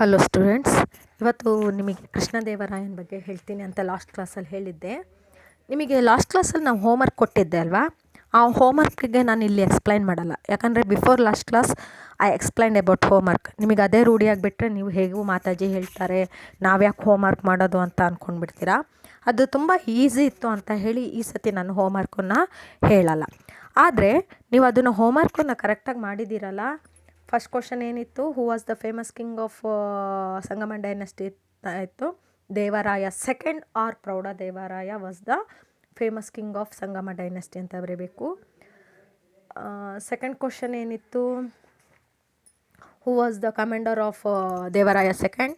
Hello students, ಇವತ್ತು ನಿಮಗೆ ಕೃಷ್ಣದೇವರಾಯನ ಬಗ್ಗೆ ಹೇಳ್ತೀನಿ ಅಂತ ಲಾಸ್ಟ್ ಕ್ಲಾಸಲ್ಲಿ ಹೇಳಿದ್ದೆ. ನಿಮಗೆ ಲಾಸ್ಟ್ ಕ್ಲಾಸಲ್ಲಿ ನಾವು ಹೋಮ್ವರ್ಕ್ ಕೊಟ್ಟಿದ್ದೆ ಅಲ್ವಾ? ಆ ಹೋಮ್ವರ್ಕಿಗೆ ನಾನು ಇಲ್ಲಿ ಎಕ್ಸ್ಪ್ಲೈನ್ ಮಾಡಲ್ಲ, ಯಾಕಂದರೆ before last class I explain about homework. ನಿಮಗೆ ಅದೇ ರೂಢಿಯಾಗಿಬಿಟ್ರೆ ನೀವು ಹೇಗೂ ಮಾತಾಜಿ ಹೇಳ್ತಾರೆ ನಾವ್ಯಾಕೆ ಹೋಮ್ವರ್ಕ್ ಮಾಡೋದು ಅಂತ ಅಂದ್ಕೊಂಡ್ಬಿಡ್ತೀರಾ. ಅದು ತುಂಬ ಈಸಿ ಇತ್ತು ಅಂತ ಹೇಳಿ ಈ ಸತಿ ನಾನು ಹೋಮ್ವರ್ಕನ್ನು ಹೇಳಲ್ಲ. ಆದರೆ ನೀವು ಅದನ್ನು ಹೋಮ್ವರ್ಕನ್ನು ಕರೆಕ್ಟಾಗಿ ಮಾಡಿದ್ದೀರಲ್ಲ. ಫಸ್ಟ್ ಕ್ವಶನ್ ಏನಿತ್ತು, who was the famous king of Sangama dynasty ಇತ್ತು. Devaraya second or Praudha Devaraya was the famous king of Sangama dynasty ಅಂತ ಬರೀಬೇಕು. ಸೆಕೆಂಡ್ ಕ್ವಶನ್ ಏನಿತ್ತು, who was the commander of Devaraya second.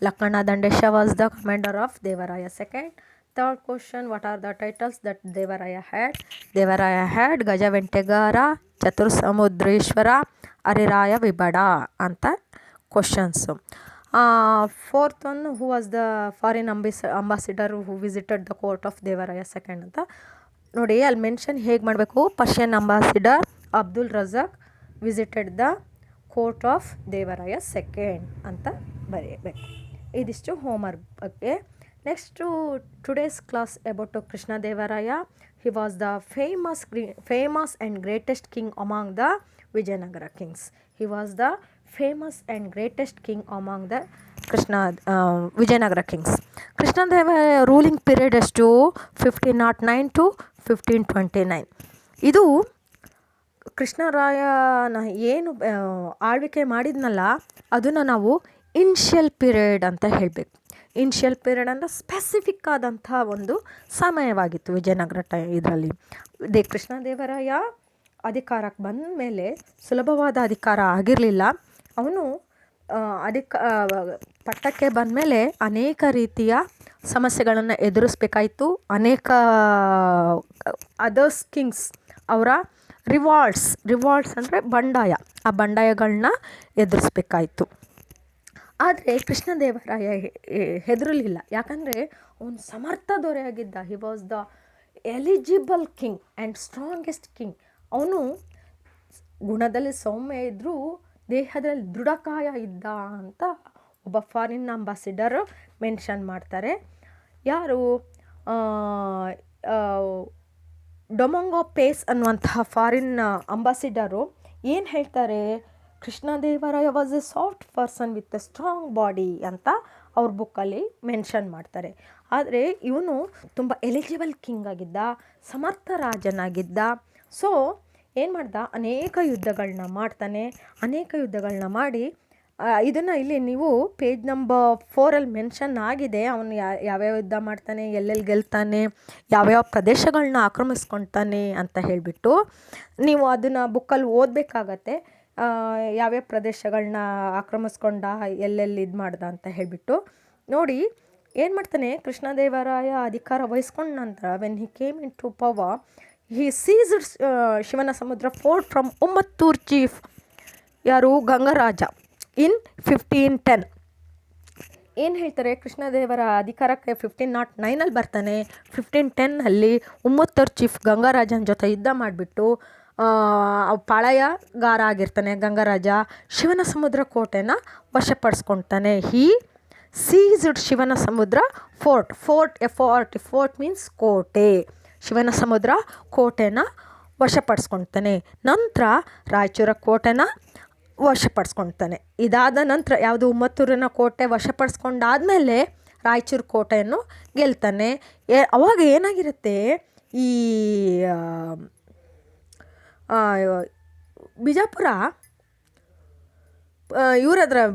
Lakkanna Dandesha was the commander of Devaraya second. Third question, what are the titles that Devaraya had? Devaraya had ಗಜವೆಂಟೆಗಾರ, ಚತುರ್ಸಮುದ್ರೇಶ್ವರ, ಅರಿರಾಯ ವಿಬಡ ಅಂತ questions. Fourth one, who was the foreign ambassador who visited the court of Devaraya second ಅಂತ. ನೋಡಿ ಅಲ್ಲಿ mention ಹೇಗೆ ಮಾಡಬೇಕು, Persian ambassador Abdul Razak visited the court of Devaraya second ಅಂತ ಬರೆಯಬೇಕು. ಇದಿಷ್ಟು ಹೋಮ್ವರ್ಕ್ ಬಗ್ಗೆ. Next today's class about Krishnadevaraya. He was the famous and greatest king among the Vijayanagara Kings. He was the famous and greatest king among the Vijayanagara Kings. Krishnadevaraya ruling period ಎಷ್ಟು? 1509 to 1529. ಇದು ಕೃಷ್ಣರಾಯನ ಏನು ಆಳ್ವಿಕೆ ಮಾಡಿದ್ನಲ್ಲ ಅದನ್ನು ನಾವು ಇನ್ಷಿಯಲ್ ಪೀರಿಯಡ್ ಅಂತ ಹೇಳಬೇಕು. ಇನ್ಷಿಯಲ್ ಪೀರಿಯಡ್ ಅಂದರೆ ಸ್ಪೆಸಿಫಿಕ್ ಆದಂಥ ಒಂದು ಸಮಯವಾಗಿತ್ತು ವಿಜಯನಗರ ಇದರಲ್ಲಿ. ಕೃಷ್ಣದೇವರಾಯ ಅಧಿಕಾರಕ್ಕೆ ಬಂದ ಮೇಲೆ ಸುಲಭವಾದ ಅಧಿಕಾರ ಆಗಿರಲಿಲ್ಲ. ಅವನು ಪಟ್ಟಕ್ಕೆ ಬಂದ ಮೇಲೆ ಅನೇಕ ರೀತಿಯ ಸಮಸ್ಯೆಗಳನ್ನು ಎದುರಿಸ್ಬೇಕಾಯಿತು. ಅನೇಕ ಅದರ್ಸ್ ಕಿಂಗ್ಸ್ ಅವರ ರಿವಾಲ್ಟ್ಸ್ ಅಂದರೆ ಬಂಡಾಯ, ಆ ಬಂಡಾಯಗಳನ್ನ ಎದುರಿಸ್ಬೇಕಾಯಿತು. ಆದರೆ ಕೃಷ್ಣದೇವರಾಯ ಹೆದರಲಿಲ್ಲ, ಯಾಕಂದರೆ ಅವನು ಸಮರ್ಥ ದೊರೆಯಾಗಿದ್ದ. He was the eligible king and strongest king. ಅವನು ಗುಣದಲ್ಲಿ ಸೌಮ್ಯ ಇದ್ದರೂ ದೇಹದಲ್ಲಿ ದೃಢಕಾಯ ಇದ್ದ ಅಂತ ಒಬ್ಬ ಫಾರಿನ್ ಅಂಬಾಸಿಡರ್ ಮೆನ್ಷನ್ ಮಾಡ್ತಾರೆ. ಯಾರು? ಡೊಮೊಂಗೊ ಪೇಸ್ ಅನ್ನುವಂತಹ ಫಾರಿನ್ ಅಂಬಾಸಿಡರು ಏನು ಹೇಳ್ತಾರೆ, Krishnadevaraya was A soft person with A strong body ಅಂತ ಅವ್ರ ಬುಕ್ಕಲ್ಲಿ ಮೆನ್ಷನ್ ಮಾಡ್ತಾರೆ. ಆದರೆ ಇವನು ತುಂಬ ಎಲಿಜಿಬಲ್ ಕಿಂಗ್ ಆಗಿದ್ದ, ಸಮರ್ಥ ರಾಜನಾಗಿದ್ದ. ಸೊ ಏನು ಮಾಡ್ದ, ಅನೇಕ ಯುದ್ಧಗಳನ್ನ ಮಾಡ್ತಾನೆ. ಅನೇಕ ಯುದ್ಧಗಳನ್ನ ಮಾಡಿ ಇದನ್ನು ಇಲ್ಲಿ ನೀವು ಪೇಜ್ ನಂಬರ್ 4 ಮೆನ್ಷನ್ ಆಗಿದೆ. ಅವನು ಯಾವ್ಯಾವ ಯುದ್ಧ ಮಾಡ್ತಾನೆ, ಎಲ್ಲೆಲ್ಲಿ ಗೆಲ್ತಾನೆ, ಯಾವ್ಯಾವ ಪ್ರದೇಶಗಳನ್ನ ಆಕ್ರಮಿಸ್ಕೊಳ್ತಾನೆ ಅಂತ ಹೇಳಿಬಿಟ್ಟು ನೀವು ಅದನ್ನು ಬುಕ್ಕಲ್ಲಿ ಓದಬೇಕಾಗತ್ತೆ. ಯಾವ್ಯಾವ ಪ್ರದೇಶಗಳನ್ನ ಆಕ್ರಮಿಸ್ಕೊಂಡ, ಎಲ್ಲೆಲ್ಲಿ ಇದು ಮಾಡ್ದ ಅಂತ ಹೇಳಿಬಿಟ್ಟು ನೋಡಿ. ಏನು ಮಾಡ್ತಾನೆ ಕೃಷ್ಣದೇವರಾಯ ಅಧಿಕಾರ ವಹಿಸ್ಕೊಂಡ ನಂತರ, when he came into power, he seized Shivanasamudra fort from Ummattur chief, ಯಾರು? ಗಂಗರಾಜ, ಇನ್ 1510. ಏನು ಹೇಳ್ತಾರೆ, ಕೃಷ್ಣದೇವರ ಅಧಿಕಾರಕ್ಕೆ 1509 ಬರ್ತಾನೆ. 1510 ಉಮ್ಮತ್ತೂರ್ ಚೀಫ್ ಗಂಗರಾಜನ ಜೊತೆ ಯುದ್ಧ ಮಾಡಿಬಿಟ್ಟು ಪಾಳಯಗಾರ ಆಗಿರ್ತಾನೆ ಗಂಗರಾಜ. ಶಿವನ ಸಮುದ್ರ ಕೋಟೆನ ವಶಪಡಿಸ್ಕೊಳ್ತಾನೆ. ಹಿ seized Shivanasamudra fort. Fort means ಕೋಟೆ. ಶಿವನ ಸಮುದ್ರ ಕೋಟೆನ ವಶಪಡಿಸ್ಕೊಳ್ತಾನೆ. ನಂತರ ರಾಯಚೂರ ಕೋಟೆನ ವಶಪಡಿಸ್ಕೊಳ್ತಾನೆ. ಇದಾದ ನಂತರ ಯಾವುದು, ಉಮ್ಮತ್ತೂರಿನ ಕೋಟೆ ವಶಪಡಿಸ್ಕೊಂಡಾದಮೇಲೆ ರಾಯಚೂರು ಕೋಟೆಯನ್ನು ಗೆಲ್ತಾನೆ. ಅವಾಗ ಏನಾಗಿರುತ್ತೆ, ಈ ಬಿಜಾಪುರ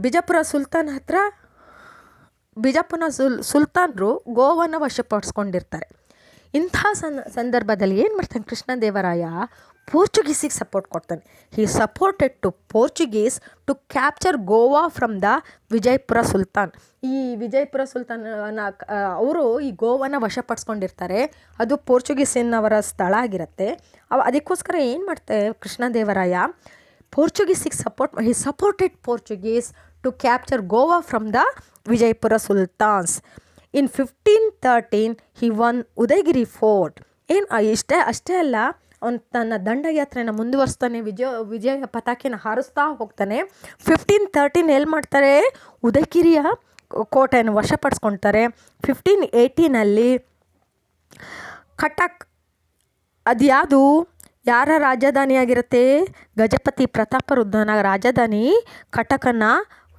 ಬಿಜಾಪುರ ಸುಲ್ತಾನ್ ಹತ್ರ ಬಿಜಾಪುರ ಸುಲ್ತಾನರು ಗೋವನ್ನು ವಶಪಡಿಸ್ಕೊಂಡಿರ್ತಾರೆ. ಇಂಥ ಸಂದರ್ಭದಲ್ಲಿ ಏನು ಮಾಡ್ತಾನೆ ಕೃಷ್ಣದೇವರಾಯ, ಪೋರ್ಚುಗೀಸಿಗೆ ಸಪೋರ್ಟ್ ಕೊಡ್ತಾನೆ. He supported to Portuguese to capture Goa from the Vijayapura sultan. ಈ ವಿಜಯಪುರ ಸುಲ್ತಾನ್ ಅವರು ಈ ಗೋವನ್ನು ವಶಪಡಿಸ್ಕೊಂಡಿರ್ತಾರೆ. ಅದು ಪೋರ್ಚುಗೀಸಿನವರ ಸ್ಥಳ ಆಗಿರುತ್ತೆ. ಅದಕ್ಕೋಸ್ಕರ ಏನು ಮಾಡ್ತಾರೆ ಕೃಷ್ಣದೇವರಾಯ, ಪೋರ್ಚುಗೀಸಿಗೆ he supported Portuguese to capture Goa from the Vijayapura sultans. In 1513 he won Udayagiri fort. ಅಷ್ಟೇ ಅಲ್ಲ, ಅವ್ನು ತನ್ನ ದಂಡಯಾತ್ರೆನ ಮುಂದುವರಿಸ್ತಾನೆ, ವಿಜಯ ಪತಾಕೆನ ಹಾರಿಸ್ತಾ ಹೋಗ್ತಾನೆ. 1513 ಎಲ್ಲಿ ಮಾಡ್ತಾರೆ, ಉದಯಗಿರಿಯ ಕೋಟೆಯನ್ನು ವಶಪಡಿಸ್ಕೊಳ್ತಾರೆ. 1518 ಕಟಕ್, ಅದ್ಯಾವುದು ಯಾರ ರಾಜಧಾನಿಯಾಗಿರುತ್ತೆ, ಗಜಪತಿ ಪ್ರತಾಪರುದ್ರನ ರಾಜಧಾನಿ ಕಟಕನ್ನು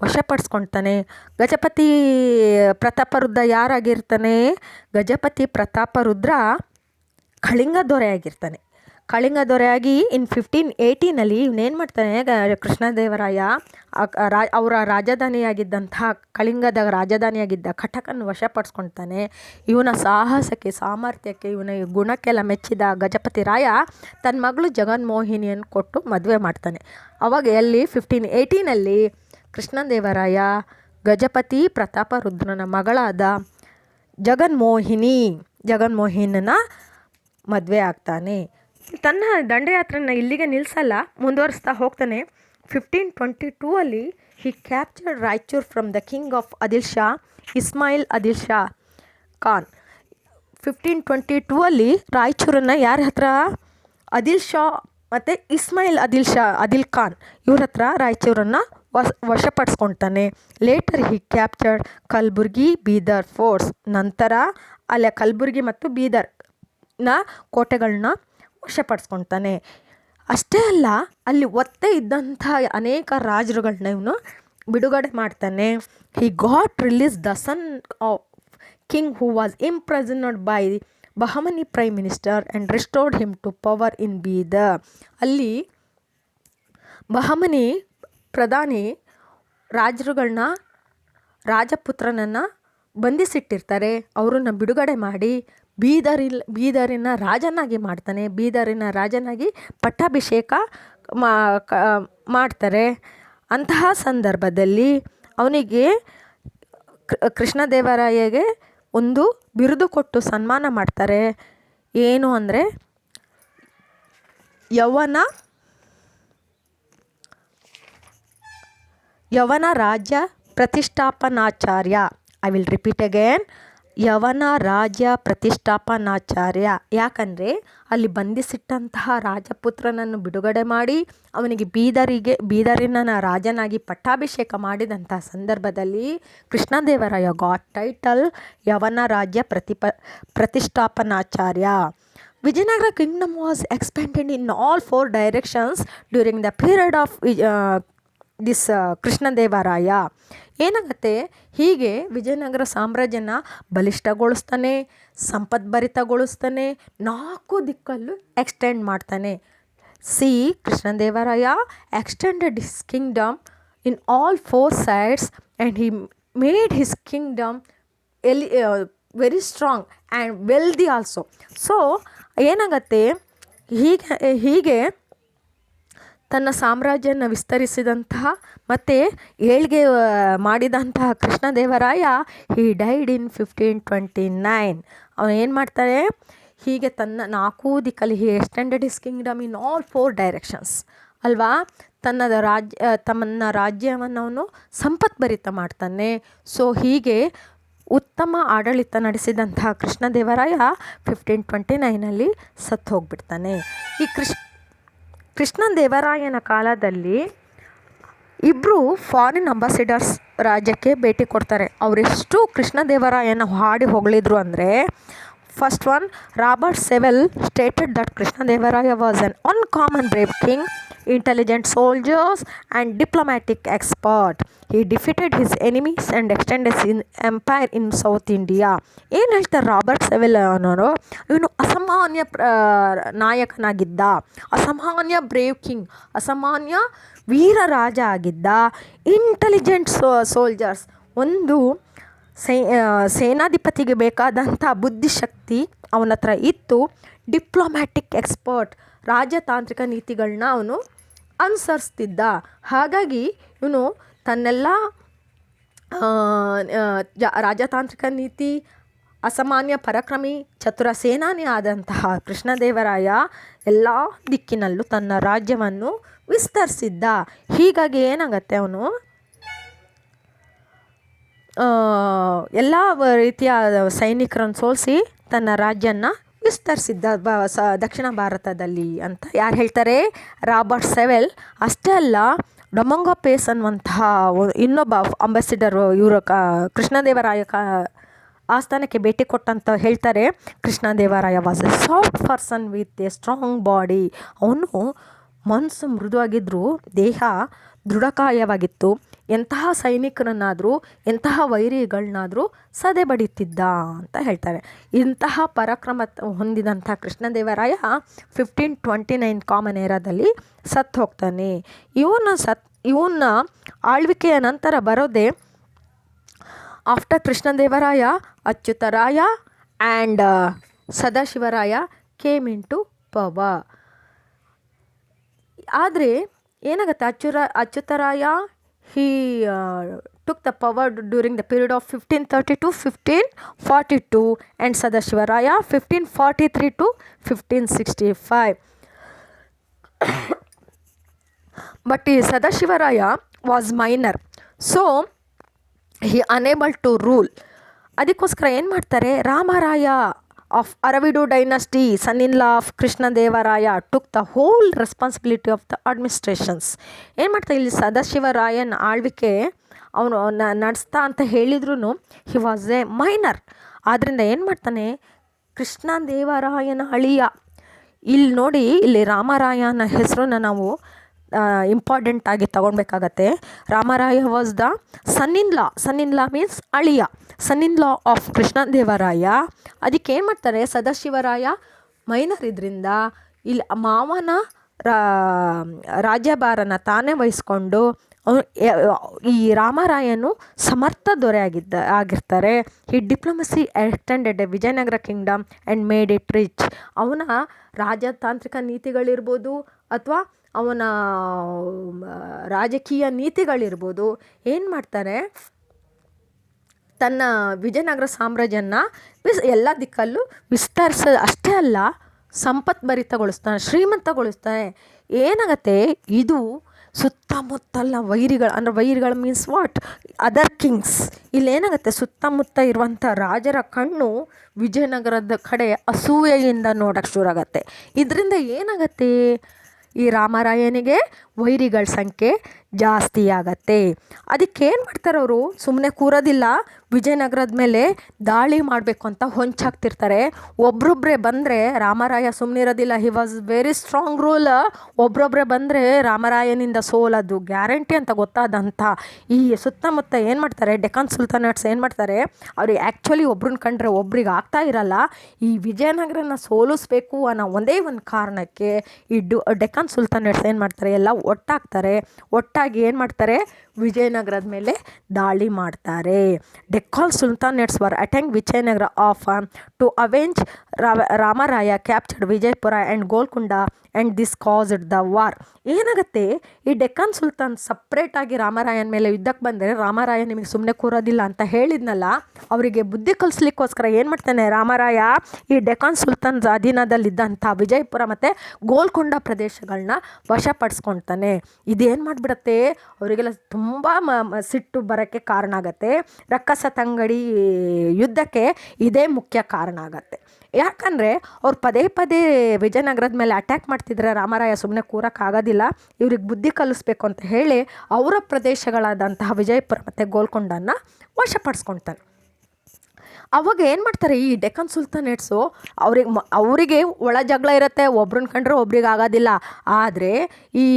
ವಶಪಡಿಸ್ಕೊಳ್ತಾನೆ. ಗಜಪತಿ ಪ್ರತಾಪರುದ್ರ ಯಾರಾಗಿರ್ತಾನೆ, ಗಜಪತಿ ಪ್ರತಾಪರುದ್ರ ಕಳಿಂಗ ದೊರೆಯಾಗಿರ್ತಾನೆ. ಕಳಿಂಗ ದೊರೆಯಾಗಿ ಇನ್ 1518 ಇವನೇನು ಮಾಡ್ತಾನೆ, ಕೃಷ್ಣದೇವರಾಯ ಅವರ ರಾಜಧಾನಿಯಾಗಿದ್ದಂತಹ ಕಳಿಂಗದ ರಾಜಧಾನಿಯಾಗಿದ್ದ ಕಟಕನ್ನು ವಶಪಡಿಸ್ಕೊಳ್ತಾನೆ. ಇವನ ಸಾಹಸಕ್ಕೆ, ಸಾಮರ್ಥ್ಯಕ್ಕೆ, ಇವನ ಗುಣಕ್ಕೆಲ್ಲ ಮೆಚ್ಚಿದ ಗಜಪತಿ ರಾಯ ತನ್ನ ಮಗಳು ಜಗನ್ಮೋಹಿನಿಯನ್ನು ಕೊಟ್ಟು ಮದುವೆ ಮಾಡ್ತಾನೆ. ಅವಾಗ ಎಲ್ಲಿ 1518 ಕೃಷ್ಣದೇವರಾಯ ಗಜಪತಿ ಪ್ರತಾಪರುದ್ರನ ಮಗಳಾದ ಜಗನ್ಮೋಹಿನನ ಮದುವೆ ಆಗ್ತಾನೆ. ತನ್ನ ದಂಡಯಾತ್ರೆನ ಇಲ್ಲಿಗೆ ನಿಲ್ಲಿಸಲ್ಲ, ಮುಂದುವರಿಸ್ತಾ ಹೋಗ್ತಾನೆ. 1522 he captured Raichur from the king of Adil Shah, Ismail Adil Shah Khan. 1522 ರಾಯಚೂರನ್ನು ಯಾರ ಹತ್ರ, ಆದಿಲ್ ಶಾ ಮತ್ತು ಇಸ್ಮಾಯಿಲ್ ಆದಿಲ್ ಖಾನ್ ಇವ್ರ ಹತ್ರ ರಾಯಚೂರನ್ನು ವಶಪಡಿಸ್ಕೊಳ್ತಾನೆ. Later he captured Kalaburagi, Bidar forts. ನಂತರ ಅಲ್ಲೇ ಕಲಬುರ್ಗಿ ಮತ್ತು ಬೀದರ್ನ ಕೋಟೆಗಳನ್ನ ವಶಪಡಿಸ್ಕೊಳ್ತಾನೆ. ಅಷ್ಟೇ ಅಲ್ಲ, ಅಲ್ಲಿ ಒತ್ತೆ ಇದ್ದಂಥ ಅನೇಕ ರಾಜರುಗಳನ್ನ ಇವನು ಬಿಡುಗಡೆ ಮಾಡ್ತಾನೆ. He got release the son of king who was imprisoned by Bahmani prime minister and restored him to power in Bidar. ಅಲ್ಲಿ ಬಹಮನಿ ಪ್ರಧಾನಿ ರಾಜಪುತ್ರನನ್ನು ಬಂಧಿಸಿಟ್ಟಿರ್ತಾರೆ. ಅವರನ್ನು ಬಿಡುಗಡೆ ಮಾಡಿ ಬೀದರಿನ ರಾಜನಾಗಿ ಮಾಡ್ತಾನೆ. ಬೀದರಿನ ರಾಜನಾಗಿ ಪಟ್ಟಾಭಿಷೇಕ ಮಾಡ್ತಾರೆ. ಅಂತಹ ಸಂದರ್ಭದಲ್ಲಿ ಅವನಿಗೆ ಕೃಷ್ಣದೇವರಾಯಗೆ ಒಂದು ಬಿರುದು ಕೊಟ್ಟು ಸನ್ಮಾನ ಮಾಡ್ತಾರೆ. ಏನು ಅಂದರೆ ಯವನ ರಾಜ್ಯ ಪ್ರತಿಷ್ಠಾಪನಾಚಾರ್ಯ. ಐ ವಿಲ್ ರಿಪೀಟ್ ಅಗೇನ್, ಯವನ ರಾಜ್ಯ ಪ್ರತಿಷ್ಠಾಪನಾಚಾರ್ಯ. ಯಾಕಂದರೆ ಅಲ್ಲಿ ಬಂಧಿಸಿಟ್ಟಂತಹ ರಾಜಪುತ್ರನನ್ನು ಬಿಡುಗಡೆ ಮಾಡಿ ಅವನಿಗೆ ಬೀದರಿನ ರಾಜನಾಗಿ ಪಟ್ಟಾಭಿಷೇಕ ಮಾಡಿದಂತಹ ಸಂದರ್ಭದಲ್ಲಿ ಕೃಷ್ಣದೇವರಾಯ ಗಾಟ್ ಟೈಟಲ್ ಯವನ ರಾಜ್ಯ ಪ್ರತಿಷ್ಠಾಪನಾಚಾರ್ಯ. Vijayanagara kingdom was expanded in all 4 directions during the period of Krishnadevaraya. ಏನಾಗುತ್ತೆ, ಹೀಗೆ ವಿಜಯನಗರ ಸಾಮ್ರಾಜ್ಯನ ಬಲಿಷ್ಠಗೊಳಿಸ್ತಾನೆ, ಸಂಪದ್ಭರಿತಗೊಳಿಸ್ತಾನೆ, 4 ದಿಕ್ಕಲ್ಲೂ ಎಕ್ಸ್ಟೆಂಡ್ ಮಾಡ್ತಾನೆ. Krishnadevaraya extended his kingdom in all 4 sides and he made his Kingdom very strong and wealthy also. So ಏನಾಗತ್ತೆ, ಹೀಗೆ ತನ್ನ ಸಾಮ್ರಾಜ್ಯನ ವಿಸ್ತರಿಸಿದಂತಹ ಮತ್ತು ಏಳ್ಗೆ ಮಾಡಿದಂತಹ ಕೃಷ್ಣದೇವರಾಯ ಹಿ ಡೈಡ್ ಇನ್ 1529. ಅವನು ಏನು ಮಾಡ್ತಾರೆ, ಹೀಗೆ ತನ್ನ 4 ದಿಕ್ಕಲ್ಲಿ he extended his kingdom in all 4 directions ಅಲ್ವಾ. ತನ್ನ ರಾಜ್ಯವನ್ನು ಅವನು ಸಂಪತ್ಭರಿತ ಮಾಡ್ತಾನೆ. ಸೊ ಹೀಗೆ ಉತ್ತಮ ಆಡಳಿತ ನಡೆಸಿದಂತಹ ಕೃಷ್ಣದೇವರಾಯ 1529 ಸತ್ತು ಹೋಗ್ಬಿಡ್ತಾನೆ. ಈ ಕೃಷ್ಣದೇವರಾಯನ ಕಾಲದಲ್ಲಿ 2 ಫಾರಿನ್ ಅಂಬಾಸಿಡರ್ಸ್ ರಾಜ್ಯಕ್ಕೆ ಭೇಟಿ ಕೊಡ್ತಾರೆ. ಅವರೆಷ್ಟು ಕೃಷ್ಣದೇವರಾಯನ ಹಾಡಿ ಹೊಗಳಿದ್ರು ಅಂದರೆ, first one, Robert ಸೆವೆಲ್ stated that Krishnadevaraya was on uncommon brave king, intelligent soldiers and diplomatic expert. He defeated his enemies and extended his empire in South India. ಏನು ಹೇಳ್ತಾರೆ ರಾಬರ್ಟ್ ಸೆವೆಲ್ ಅನ್ನೋರು, ಇವನು ಅಸಾಮಾನ್ಯ ನಾಯಕನಾಗಿದ್ದ, ಅಸಾಮಾನ್ಯ ಬ್ರೇವ್ ಕಿಂಗ್, ಅಸಾಮಾನ್ಯ ವೀರ ರಾಜ ಆಗಿದ್ದ. ಇಂಟೆಲಿಜೆಂಟ್ ಸೋಲ್ಜರ್ಸ್, ಒಂದು ಸೇನಾಧಿಪತಿಗೆ ಬೇಕಾದಂಥ ಬುದ್ಧಿಶಕ್ತಿ ಅವನ ಹತ್ರ ಇತ್ತು. ಡಿಪ್ಲೊಮ್ಯಾಟಿಕ್ ಎಕ್ಸ್ಪರ್ಟ್, ರಾಜತಾಂತ್ರಿಕ ನೀತಿಗಳನ್ನ ಅವನು ಅನುಸರಿಸ್ತಿದ್ದ. ಹಾಗಾಗಿ ಇವನು ತನ್ನೆಲ್ಲ ರಾಜತಾಂತ್ರಿಕ ನೀತಿ, ಅಸಾಮಾನ್ಯ ಪರಾಕ್ರಮಿ, ಚತುರ ಸೇನಾನಿ ಆದಂತಹ ಕೃಷ್ಣದೇವರಾಯ ಎಲ್ಲ ದಿಕ್ಕಿನಲ್ಲೂ ತನ್ನ ರಾಜ್ಯವನ್ನು ವಿಸ್ತರಿಸಿದ್ದ. ಹೀಗಾಗಿ ಏನಾಗತ್ತೆ, ಅವನು ಎಲ್ಲ ರೀತಿಯ ಸೈನಿಕರನ್ನು ಸೋಲಿಸಿ ತನ್ನ ರಾಜ್ಯನ ವಿಸ್ತರಿಸಿದ್ದ ದಕ್ಷಿಣ ಭಾರತದಲ್ಲಿ ಅಂತ ಯಾರು ಹೇಳ್ತಾರೆ? ರಾಬರ್ಟ್ ಸೆವೆಲ್. ಅಷ್ಟೇ ಅಲ್ಲ, ಡೊಮೊಂಗೊ ಪೇಸ್ ಅನ್ನುವಂತಹ ಇನ್ನೊಬ್ಬ ಅಂಬಾಸಿಡರು ಇವರು ಕೃಷ್ಣದೇವರಾಯ ಆಸ್ಥಾನಕ್ಕೆ ಭೇಟಿ ಕೊಟ್ಟಂತ ಹೇಳ್ತಾರೆ, Krishnadevaraya was A soft person with A strong body. ಅವನು ಮನಸ್ಸು ಮೃದುವಾಗಿದ್ದರೂ ದೇಹ ದೃಢಕಾಯವಾಗಿತ್ತು. ಎಂತಹ ಸೈನಿಕರನ್ನಾದರೂ ಎಂತಹ ವೈರಿಗಳನ್ನಾದರೂ ಸದೆ ಬಡಿತಿದ್ದ ಅಂತ ಹೇಳ್ತಾರೆ. ಇಂತಹ ಪರಾಕ್ರಮ ಹೊಂದಿದಂಥ ಕೃಷ್ಣದೇವರಾಯ 1529 ಕಾಮನ್ ಏರಾದಲ್ಲಿ ಸತ್ತು ಹೋಗ್ತಾನೆ. ಇವನ ಆಳ್ವಿಕೆಯ ನಂತರ ಬರೋದೇ after Krishnadevaraya, Achyutaraya and Sadashivaraya came into power. ಆದರೆ ಏನಾಗುತ್ತೆ, Achyutaraya he took the power during the period of 1530 to 1542 and Sadashivaraya 1543 to 1565. But Sadashivaraya was minor, so he unable to rule. ಅದಕ್ಕೋಸ್ಕರ ಏನು ಮಾಡ್ತಾರೆ, Ramaraya of Aravidu dynasty, son in law of Krishnadevaraya, took the whole responsibility of the administrations. ಏನು ಮಾಡ್ತಾರೆ, ಇಲ್ಲಿ ಸದಾಶಿವರಾಯನ್ ಆಳ್ವಿಕೆ ಅವನು ನಡೆಸ್ತಾ ಅಂತ ಹೇಳಿದ್ರು ಹಿ ವಾಸ್ ಎ ಮೈನರ್. ಆದ್ದರಿಂದ ಏನು ಮಾಡ್ತಾನೆ, ಕೃಷ್ಣದೇವರಾಯನ ಅಳಿಯ. ಇಲ್ಲಿ ನೋಡಿ, ಇಲ್ಲಿ ರಾಮರಾಯನ ಹೆಸರನ್ನ ನಾವು ಇಂಪಾರ್ಟೆಂಟ್ ಆಗಿ ತಗೊಳ್ಬೇಕಾಗತ್ತೆ. Ramaraya was the son in law means ಅಳಿಯ, son in law of Krishnadevaraya. ಅದಕ್ಕೆ ಏನು ಮಾಡ್ತಾರೆ, ಸದಾಶಿವರಾಯ ಮೈನರ್ ಇದರಿಂದ ಇಲ್ಲಿ ಮಾವನ ರಾಜ್ಯಭಾರನ ತಾನೇ ವಹಿಸ್ಕೊಂಡು ಈ ರಾಮರಾಯನು ಸಮರ್ಥ ದೊರೆ ಆಗಿರ್ತಾರೆ. ಈ diplomacy extended Vijayanagara Kingdom and made it rich. ಅವನ ರಾಜತಾಂತ್ರಿಕ ನೀತಿಗಳಿರ್ಬೋದು ಅಥವಾ ಅವನ ರಾಜಕೀಯ ನೀತಿಗಳಿರ್ಬೋದು ಏನು ಮಾಡ್ತಾರೆ, ತನ್ನ ವಿಜಯನಗರ ಸಾಮ್ರಾಜ್ಯನ ಎಲ್ಲ ದಿಕ್ಕಲ್ಲೂ ಅಷ್ಟೇ ಅಲ್ಲ, ಸಂಪತ್ಭರಿತಗೊಳಿಸ್ತಾನೆ, ಶ್ರೀಮಂತಗೊಳಿಸ್ತಾನೆ. ಏನಾಗತ್ತೆ, ಇದು ಸುತ್ತಮುತ್ತಲ ವೈರಿಗಳು ಮೀನ್ಸ್ ವಾಟ್, ಅದರ್ ಕಿಂಗ್ಸ್. ಇಲ್ಲೇನಾಗುತ್ತೆ, ಸುತ್ತಮುತ್ತ ಇರುವಂಥ ರಾಜರ ಕಣ್ಣು ವಿಜಯನಗರದ ಕಡೆ ಅಸೂಯೆಯಿಂದ ನೋಡೋಕ್ಕೆ ಶುರುವಾಗತ್ತೆ. ಇದರಿಂದ ಏನಾಗತ್ತೆ, ಈ ರಾಮರಾಯನಿಗೆ ವೈರಿಗಳ ಸಂಖ್ಯೆ ಜಾಸ್ತಿ ಆಗತ್ತೆ. ಅದಕ್ಕೇನು ಮಾಡ್ತಾರೆ, ಅವರು ಸುಮ್ಮನೆ ಕೂರೋದಿಲ್ಲ, ವಿಜಯನಗರದ ಮೇಲೆ ದಾಳಿ ಮಾಡಬೇಕು ಅಂತ ಹೊಂಚಾಗ್ತಿರ್ತಾರೆ. ಒಬ್ರೊಬ್ಬರೇ ಬಂದರೆ ರಾಮರಾಯ ಸುಮ್ಮನೆ ಇರೋದಿಲ್ಲ. He was very strong ruler. ಒಬ್ರೊಬ್ಬರೇ ಬಂದರೆ ರಾಮರಾಯನಿಂದ ಸೋಲೋದು ಗ್ಯಾರಂಟಿ ಅಂತ ಗೊತ್ತಾದಂಥ ಈ ಸುತ್ತಮುತ್ತ ಏನು ಮಾಡ್ತಾರೆ, ಡೆಕ್ಕನ್ ಸುಲ್ತಾನೇಟ್ಸ್ ಏನು ಮಾಡ್ತಾರೆ, ಅವ್ರಿಗೆ ಆ್ಯಕ್ಚುಲಿ ಒಬ್ರನ್ನ ಕಂಡ್ರೆ ಒಬ್ರಿಗೆ ಆಗ್ತಾ ಇರಲ್ಲ. ಈ ವಿಜಯನಗರನ ಸೋಲಿಸ್ಬೇಕು ಅನ್ನೋ ಒಂದೇ ಒಂದು ಕಾರಣಕ್ಕೆ ಈ ಡೆಕ್ಕನ್ ಸುಲ್ತಾನೇಟ್ಸ್ ಏನು ಮಾಡ್ತಾರೆ, ಎಲ್ಲ ಒಟ್ಟಾಗಿ ಏನು ಮಾಡ್ತಾರೆ, ವಿಜಯನಗರದ ಮೇಲೆ ದಾಳಿ ಮಾಡ್ತಾರೆ. Deccan sultanates were attack Vijayanagara of to avenge Ramaraya captured Vijayapura and Golconda and this caused the war. ಏನಾಗುತ್ತೆ, ಈ ಡೆಕ್ಕನ್ ಸುಲ್ತಾನ್ ಸಪ್ರೇಟಾಗಿ ರಾಮರಾಯನ ಮೇಲೆ ಯುದ್ಧಕ್ಕೆ ಬಂದರೆ ರಾಮರಾಯ ನಿಮಗೆ ಸುಮ್ಮನೆ ಕೂರೋದಿಲ್ಲ ಅಂತ ಹೇಳಿದ್ನಲ್ಲ, ಅವರಿಗೆ ಬುದ್ಧಿ ಕಲಿಸ್ಲಿಕ್ಕೋಸ್ಕರ ಏನು ಮಾಡ್ತಾನೆ ರಾಮರಾಯ, ಈ ಡೆಕ್ಕನ್ ಸುಲ್ತಾನ್ ಅಧೀನದಲ್ಲಿದ್ದಂಥ ವಿಜಯಪುರ ಮತ್ತು ಗೋಲ್ಕೊಂಡ ಪ್ರದೇಶಗಳನ್ನ ವಶಪಡಿಸ್ಕೊಳ್ತಾನೆ. ಇದೇನು ಮಾಡಿಬಿಡತ್ತೆ, ಅವರಿಗೆಲ್ಲ ತುಂಬ ಸಿಟ್ಟು ಬರೋಕ್ಕೆ ಕಾರಣ ಆಗತ್ತೆ. ರಕ್ಕಸ ತಂಗಡಿ ಯುದ್ಧಕ್ಕೆ ಇದೇ ಮುಖ್ಯ ಕಾರಣ ಆಗತ್ತೆ. ಯಾಕಂದರೆ ಅವ್ರು ಪದೇ ಪದೇ ವಿಜಯನಗರದ ಮೇಲೆ ಅಟ್ಯಾಕ್ ಮಾಡ್ತಿದ್ರೆ ರಾಮರಾಯ ಸುಮ್ಮನೆ ಕೂರೋಕ್ಕಾಗೋದಿಲ್ಲ, ಇವ್ರಿಗೆ ಬುದ್ಧಿ ಕಲಿಸ್ಬೇಕು ಅಂತ ಹೇಳಿ ಅವರ ಪ್ರದೇಶಗಳಾದಂತಹ ವಿಜಯಪುರ ಮತ್ತು ಗೋಲ್ಕೊಂಡನ್ನು ವಶಪಡಿಸ್ಕೊಳ್ತಾನೆ. ಅವಾಗ ಏನು ಮಾಡ್ತಾರೆ, ಈ ಡೆಕ್ಕನ್ ಸುಲ್ತಾನೇಟ್ಸು ಅವರಿಗೆ ಒಳ ಜಗಳ ಇರುತ್ತೆ, ಒಬ್ರನ್ನ ಕಂಡ್ರೆ ಒಬ್ರಿಗೆ ಆಗೋದಿಲ್ಲ. ಆದರೆ ಈ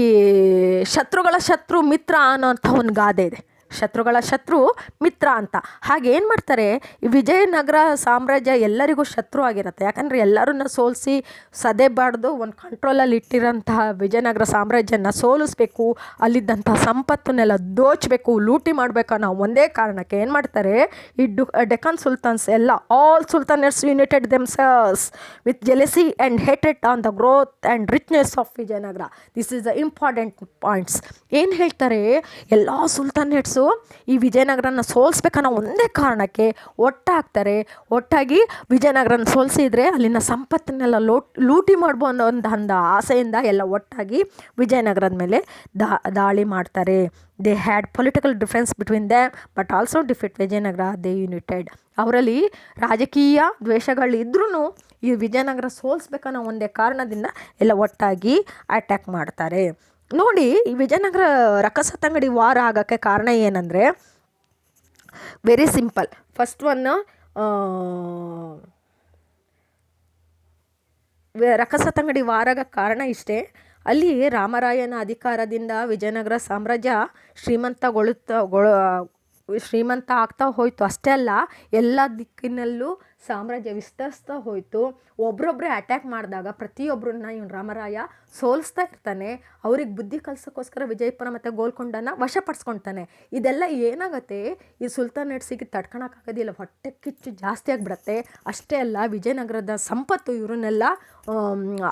ಶತ್ರುಗಳ ಶತ್ರು ಮಿತ್ರ ಅನ್ನೋಂಥ ಒಂದು ಗಾದೆ ಇದೆ, ಶತ್ರುಗಳ ಶತ್ರು ಮಿತ್ರ ಅಂತ. ಹಾಗೆ ಏನು ಮಾಡ್ತಾರೆ, ಈ ವಿಜಯನಗರ ಸಾಮ್ರಾಜ್ಯ ಎಲ್ಲರಿಗೂ ಶತ್ರು ಆಗಿರುತ್ತೆ. ಯಾಕಂದರೆ ಎಲ್ಲರನ್ನ ಸೋಲಿಸಿ ಸದೆಬಾರ್ದು ಒಂದು ಕಂಟ್ರೋಲಲ್ಲಿ ಇಟ್ಟಿರೋಂತಹ ವಿಜಯನಗರ ಸಾಮ್ರಾಜ್ಯನ ಸೋಲಿಸ್ಬೇಕು, ಅಲ್ಲಿದ್ದಂಥ ಸಂಪತ್ತನ್ನೆಲ್ಲ ದೋಚಬೇಕು, ಲೂಟಿ ಮಾಡಬೇಕು ಅನ್ನೋ ಒಂದೇ ಕಾರಣಕ್ಕೆ ಏನು ಮಾಡ್ತಾರೆ, ಈ ಡೆಕ್ಕನ್ ಸುಲ್ತಾನ್ಸ್ ಎಲ್ಲ all ಸುಲ್ತಾನೇಟ್ಸ್ United themselves with jealousy and hated on the growth and richness of Vijayanagara. This is the important points. ಏನು ಹೇಳ್ತಾರೆ, ಎಲ್ಲ ಸುಲ್ತಾನೇಟ್ಸು ಕಿಂಗ್ಸು ಈ ವಿಜಯನಗರನ ಸೋಲಿಸ್ಬೇಕನ್ನೋ ಒಂದೇ ಕಾರಣಕ್ಕೆ ಒಟ್ಟಾಗ್ತಾರೆ. ಒಟ್ಟಾಗಿ ವಿಜಯನಗರನ ಸೋಲಿಸಿದ್ರೆ ಅಲ್ಲಿನ ಸಂಪತ್ತನ್ನೆಲ್ಲ ಲೂಟಿ ಮಾಡ್ಬೋದು ಅನ್ನೋ ಆಸೆಯಿಂದ ಎಲ್ಲ ಒಟ್ಟಾಗಿ ವಿಜಯನಗರದ ಮೇಲೆ ದಾಳಿ ಮಾಡ್ತಾರೆ. They had political difference between them but also defeat Vijayanagara. They United. ಅವರಲ್ಲಿ ರಾಜಕೀಯ ದ್ವೇಷಗಳಿದ್ರೂ ಈ ವಿಜಯನಗರ ಸೋಲಿಸ್ಬೇಕನ್ನೋ ಒಂದೇ ಕಾರಣದಿಂದ ಎಲ್ಲ ಒಟ್ಟಾಗಿ ಅಟ್ಯಾಕ್ ಮಾಡ್ತಾರೆ. ನೋಡಿ, ಈ ವಿಜಯನಗರ ರಕ್ಕಸತಂಗಡಿ ವಾರ ಆಗೋಕ್ಕೆ ಕಾರಣ ಏನಂದರೆ ವೆರಿ ಸಿಂಪಲ್. ಫಸ್ಟ್ ಒನ್, ರಕ್ಕಸತಂಗಡಿ ವಾರಾಗ ಕಾರಣ ಇಷ್ಟೇ. ಅಲ್ಲಿ ರಾಮರಾಯನ ಅಧಿಕಾರದಿಂದ ವಿಜಯನಗರ ಸಾಮ್ರಾಜ್ಯ ಶ್ರೀಮಂತ ಆಗ್ತಾ ಹೋಯಿತು. ಅಷ್ಟೇ ಅಲ್ಲ, ಎಲ್ಲ ದಿಕ್ಕಿನಲ್ಲೂ ಸಾಮ್ರಾಜ್ಯ ವಿಸ್ತರಿಸ್ತಾ ಹೋಯಿತು. ಒಬ್ರೊಬ್ಬರೇ ಅಟ್ಯಾಕ್ ಮಾಡಿದಾಗ ಪ್ರತಿಯೊಬ್ಬರನ್ನ ಇವನು ರಾಮರಾಯ ಸೋಲಿಸ್ತಾ ಇರ್ತಾನೆ. ಅವ್ರಿಗೆ ಬುದ್ಧಿ ಕಲಿಸೋಕ್ಕೋಸ್ಕರ ವಿಜಯಪುರ ಮತ್ತು ಗೋಲ್ಕೊಂಡನ ವಶಪಡಿಸ್ಕೊಳ್ತಾನೆ. ಇದೆಲ್ಲ ಏನಾಗುತ್ತೆ, ಈ ಸುಲ್ತಾನೇಟ್ಸಿಗೆ ತಡ್ಕೊಳಕ್ಕಾಗೋದಿಲ್ಲ, ಹೊಟ್ಟೆ ಕಿಚ್ಚು ಜಾಸ್ತಿ ಆಗಿಬಿಡತ್ತೆ. ಅಷ್ಟೇ ಅಲ್ಲ, ವಿಜಯನಗರದ ಸಂಪತ್ತು ಇವರನ್ನೆಲ್ಲ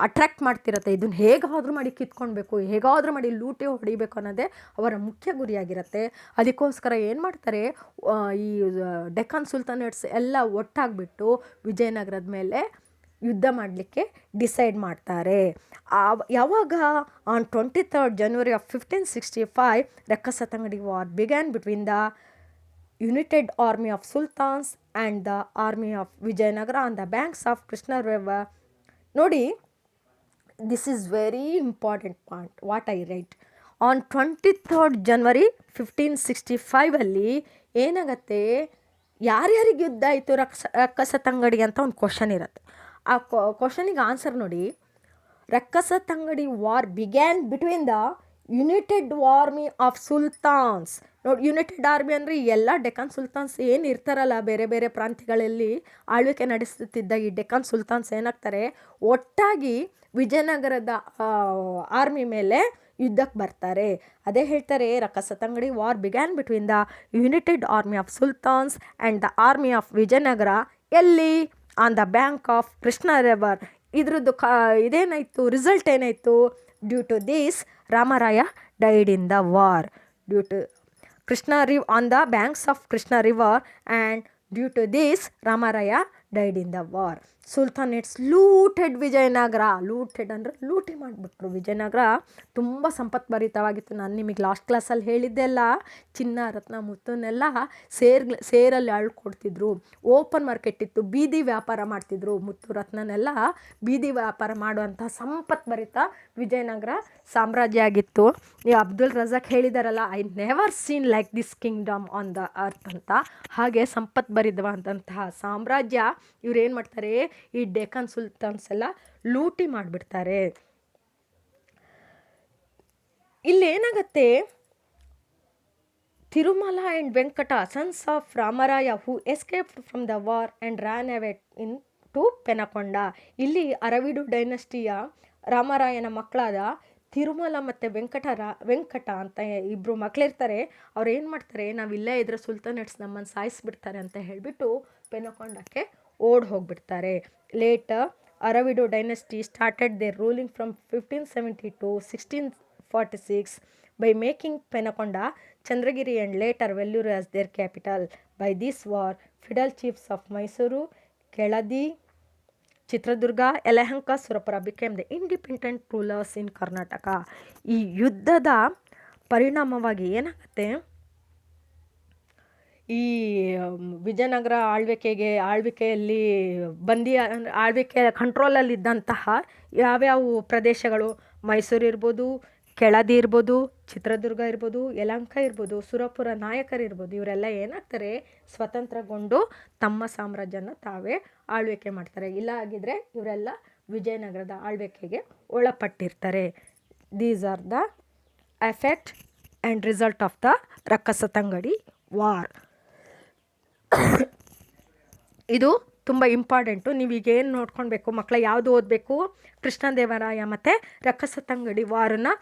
ಅಟ್ರ್ಯಾಕ್ಟ್ ಮಾಡ್ತಿರತ್ತೆ. ಇದನ್ನು ಹೇಗಾದರೂ ಮಾಡಿ ಕಿತ್ಕೊಳ್ಬೇಕು, ಹೇಗಾದರೂ ಮಾಡಿ ಲೂಟಿ ಹೊಡಿಬೇಕು ಅನ್ನೋದೇ ಅವರ ಮುಖ್ಯ ಗುರಿಯಾಗಿರುತ್ತೆ. ಅದಕ್ಕೋಸ್ಕರ ಏನು ಮಾಡ್ತಾರೆ, ಈ ಡೆಕ್ಕನ್ ಸುಲ್ತಾನೇಟ್ಸ್ ಎಲ್ಲ ಒಟ್ಟಾಗಿಬಿಟ್ಟು ವಿಜಯನಗರದ ಮೇಲೆ ಯುದ್ಧ ಮಾಡಲಿಕ್ಕೆ ಡಿಸೈಡ್ ಮಾಡ್ತಾರೆ. ಯಾವಾಗ on 23rd January of 1565 Rakkasatangadi war began between the united army of sultans and the army of Vijayanagara on the banks of Krishna river. ನೋಡಿ, this is very important point what I write. On 23rd January 1565 ಏನಾಗತ್ತೆ, ಯಾರ್ಯಾರಿಗೆ ಯುದ್ಧ ಆಯಿತು ರಕ್ಕಸತಂಗಡಿ ಅಂತ ಒಂದು question ಇರುತ್ತೆ. ಆ ಕ್ವಶನಿಗೆ ಆನ್ಸರ್ ನೋಡಿ, Rakkasatangadi war began between the united army of sultans. ನೋಡಿ, ಯುನೈಟೆಡ್ ಆರ್ಮಿ ಅಂದರೆ ಎಲ್ಲ ಡೆಕ್ಕನ್ ಸುಲ್ತಾನ್ಸ್ ಏನು ಇರ್ತಾರಲ್ಲ, ಬೇರೆ ಬೇರೆ ಪ್ರಾಂತ್ಯಗಳಲ್ಲಿ ಆಳ್ವಿಕೆ ನಡೆಸುತ್ತಿದ್ದ ಈ ಡೆಕ್ಕನ್ ಸುಲ್ತಾನ್ಸ್ ಏನಾಗ್ತಾರೆ, ಒಟ್ಟಾಗಿ ವಿಜಯನಗರದ ಆರ್ಮಿ ಮೇಲೆ ಯುದ್ಧಕ್ಕೆ ಬರ್ತಾರೆ. ಅದೇ ಹೇಳ್ತಾರೆ, Rakkasatangadi war began between the united army of sultans and the army of Vijayanagara. ಎಲ್ಲಿ? On the bank of Krishna river. ಇದ್ರದ್ದು ಇದೇನಾಯಿತು, ರಿಸಲ್ಟ್ ಏನಾಯಿತು? Due to this Ramaraya died in the war. Due to on the banks of Krishna river, and due to this Ramaraya died in the war. ಸುಲ್ತಾನೇಟ್ಸ್ looted Vijayanagara. Looted ಅಂದರೆ ಲೂಟಿ ಮಾಡಿಬಿಟ್ರು. ವಿಜಯನಗರ ತುಂಬ ಸಂಪತ್ಭರಿತವಾಗಿತ್ತು. ನಾನು ನಿಮಗೆ last ಕ್ಲಾಸಲ್ಲಿ ಹೇಳಿದ್ದೆ ಅಲ್ಲ, ಚಿನ್ನ ರತ್ನ ಮುತ್ತನ್ನೆಲ್ಲ ಸೇರಲ್ಲಿ ಅಳ್ಕೊಡ್ತಿದ್ರು. ಓಪನ್ ಮಾರ್ಕೆಟ್ ಇತ್ತು, ಬೀದಿ ವ್ಯಾಪಾರ ಮಾಡ್ತಿದ್ರು. ಮುತ್ತು ರತ್ನನೆಲ್ಲ ಬೀದಿ ವ್ಯಾಪಾರ ಮಾಡುವಂಥ ಸಂಪತ್ಭರಿತ ವಿಜಯನಗರ ಸಾಮ್ರಾಜ್ಯ ಆಗಿತ್ತು. ಈ ಅಬ್ದುಲ್ ರಜಾಕ್ ಹೇಳಿದಾರಲ್ಲ, I never seen like this kingdom on the earth ಅಂತ. ಹಾಗೆ ಸಂಪತ್ಭರಿತವಾದಂತಹ ಸಾಮ್ರಾಜ್ಯ ಇವ್ರು ಏನು ಮಾಡ್ತಾರೆ, ಈ ಡೆಕ್ಕನ್ ಸುಲ್ತಾನ್ಸ್ ಎಲ್ಲ ಲೂಟಿ ಮಾಡಿಬಿಡ್ತಾರೆ. ಇಲ್ಲೇನಾಗತ್ತೆ, Tirumala and Venkata sons of Ramaraya who escaped from the war and ran away into Penukonda. ಇಲ್ಲಿ ಅರವಿಡು ಡೈನಸ್ಟಿಯ ರಾಮರಾಯನ ಮಕ್ಕಳಾದ ತಿರುಮಲ ಮತ್ತು ವೆಂಕಟ ಅಂತ ಇಬ್ಬರು ಮಕ್ಕಳಿರ್ತಾರೆ. ಅವ್ರು ಏನು ಮಾಡ್ತಾರೆ, ನಾವಿಲ್ಲೇ ಇದ್ರೆ ಸುಲ್ತಾನೇಟ್ಸ್ ನಮ್ಮನ್ನು ಸಾಯಿಸಿಬಿಡ್ತಾರೆ ಅಂತ ಹೇಳಿಬಿಟ್ಟು ಪೆನಕೊಂಡಕ್ಕೆ ಓಡ್ ಹೋಗಿಬಿಡ್ತಾರೆ. Later Aravidu dynasty started their ruling from 1570 to 1646 by making Penakonda, Chandragiri and later Vellore as their capital. By this war, feudal chiefs of Mysuru, Keladi, Chitradurga, Yelahanka, Surapura became the independent rulers in Karnataka. ಈ ಯುದ್ಧದ ಪರಿಣಾಮವಾಗಿ ಏನಾಗುತ್ತೆ, ಈ ವಿಜಯನಗರ ಆಳ್ವಿಕೆಯಲ್ಲಿ ಆಳ್ವಿಕೆ ಕಂಟ್ರೋಲಲ್ಲಿದ್ದಂತಹ ಯಾವ್ಯಾವ ಪ್ರದೇಶಗಳು, ಮೈಸೂರು ಇರ್ಬೋದು, ಕೆಳದಿ ಇರ್ಬೋದು, ಚಿತ್ರದುರ್ಗ ಇರ್ಬೋದು, ಯಲಹಂಕ ಇರ್ಬೋದು, ಸುರಪುರ ನಾಯಕರಿರ್ಬೋದು, ಇವರೆಲ್ಲ ಏನಾಗ್ತಾರೆ, ಸ್ವತಂತ್ರಗೊಂಡು ತಮ್ಮ ಸಾಮ್ರಾಜ್ಯನ ತಾವೇ ಆಳ್ವಿಕೆ ಮಾಡ್ತಾರೆ. ಇಲ್ಲ ಆಗಿದ್ರೆ ಇವರೆಲ್ಲ ವಿಜಯನಗರದ ಆಳ್ವಿಕೆಗೆ ಒಳಪಟ್ಟಿರ್ತಾರೆ. These are the effect and result of the Rakkasatangadi war. ಇದು ತುಂಬ ಇಂಪಾರ್ಟೆಂಟು. ನೀವೀಗ ಏನು ನೋಡ್ಕೊಳ್ಬೇಕು ಮಕ್ಕಳ, ಯಾವುದು ಓದಬೇಕು, ಕೃಷ್ಣದೇವರಾಯ ಮತ್ತು ರಕ್ಕಸತಂಗಡಿ ವಾರನ್ನ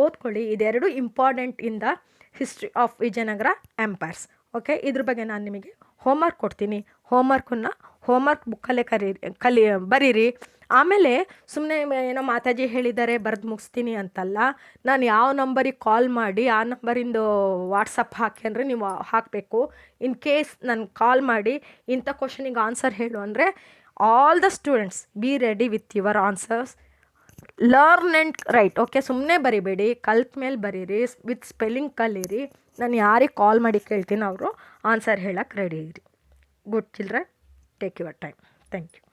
ಓದ್ಕೊಳ್ಳಿ. ಇದೆರಡು important in the history of Vijayanagara empires. Okay, ಇದ್ರ ಬಗ್ಗೆ ನಾನು ನಿಮಗೆ ಹೋಮ್ವರ್ಕ್ ಕೊಡ್ತೀನಿ. ಹೋಮ್ವರ್ಕ್ ಬುಕ್ಕಲ್ಲೇ ಬರೀರಿ. ಆಮೇಲೆ ಸುಮ್ಮನೆ ಏನೋ ಮಾತಾಜಿ ಹೇಳಿದ್ದಾರೆ ಬರೆದು ಮುಗಿಸ್ತೀನಿ ಅಂತಲ್ಲ, ನಾನು ಯಾವ ನಂಬರಿಗೆ ಕಾಲ್ ಮಾಡಿ ಆ ನಂಬರಿಂದು ವಾಟ್ಸಪ್ ಹಾಕಿ ಅಂದರೆ ನೀವು ಹಾಕಬೇಕು. ಇನ್ ಕೇಸ್ ನಾನು ಕಾಲ್ ಮಾಡಿ ಇಂಥ ಕ್ವಶನಿಗೆ ಆನ್ಸರ್ ಹೇಳು ಅಂದರೆ all the students be ready with your answers. Learn and right, okay? ಸುಮ್ಮನೆ ಬರಿಬೇಡಿ, ಕಲ್ತ ಮೇಲೆ ಬರೀರಿ, ವಿತ್ ಸ್ಪೆಲ್ಲಿಂಗ್ ಕಲೀರಿ. ನಾನು ಯಾರಿಗೆ ಕಾಲ್ ಮಾಡಿ ಕೇಳ್ತೀನಿ ಅವರು ಆನ್ಸರ್ ಹೇಳಕ್ಕೆ ರೆಡಿ ಇರಿ. Good children, take your time. Thank you.